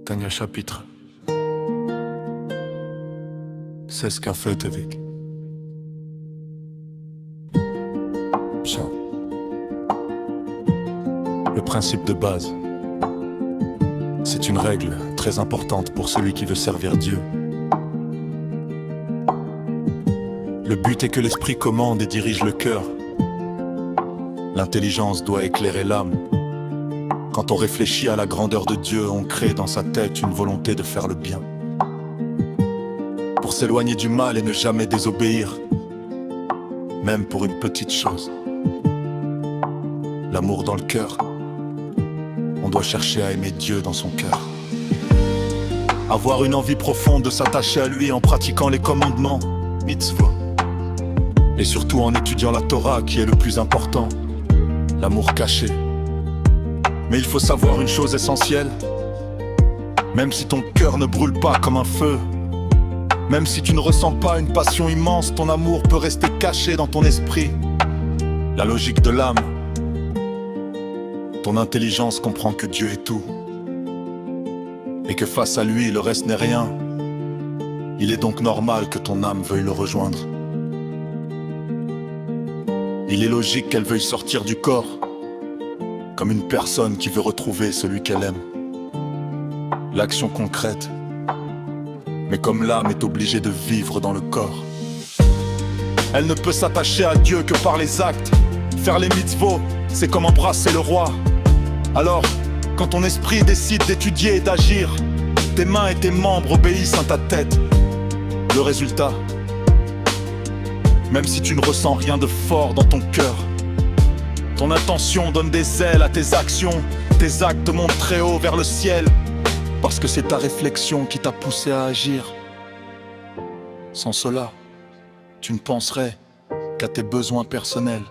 Dernier chapitre. C'est ce qu'a fait Tevik. Ça. Le principe de base. C'est une règle très importante pour celui qui veut servir Dieu. Le but est que l'esprit commande et dirige le cœur. L'intelligence doit éclairer l'âme. Quand on réfléchit à la grandeur de Dieu, on crée dans sa tête une volonté de faire le bien. Pour s'éloigner du mal et ne jamais désobéir, même pour une petite chose. L'amour dans le cœur. On doit chercher à aimer Dieu dans son cœur. Avoir une envie profonde de s'attacher à lui en pratiquant les commandements, mitzvot. Et surtout en étudiant la Torah qui est le plus important, l'amour caché. Mais il faut savoir une chose essentielle. Même si ton cœur ne brûle pas comme un feu, même si tu ne ressens pas une passion immense, ton amour peut rester caché dans ton esprit. La logique de l'âme. Ton intelligence comprend que Dieu est tout, et que face à lui, le reste n'est rien. Il est donc normal que ton âme veuille le rejoindre. Il est logique qu'elle veuille sortir du corps, comme une personne qui veut retrouver celui qu'elle aime. L'action concrète. Mais comme l'âme est obligée de vivre dans le corps, elle ne peut s'attacher à Dieu que par les actes. Faire les mitzvot, c'est comme embrasser le roi. Alors, quand ton esprit décide d'étudier et d'agir, tes mains et tes membres obéissent à ta tête. Le résultat, même si tu ne ressens rien de fort dans ton cœur, ton intention donne des ailes à tes actions. Tes actes montent très haut vers le ciel, parce que c'est ta réflexion qui t'a poussé à agir. Sans cela, tu ne penserais qu'à tes besoins personnels.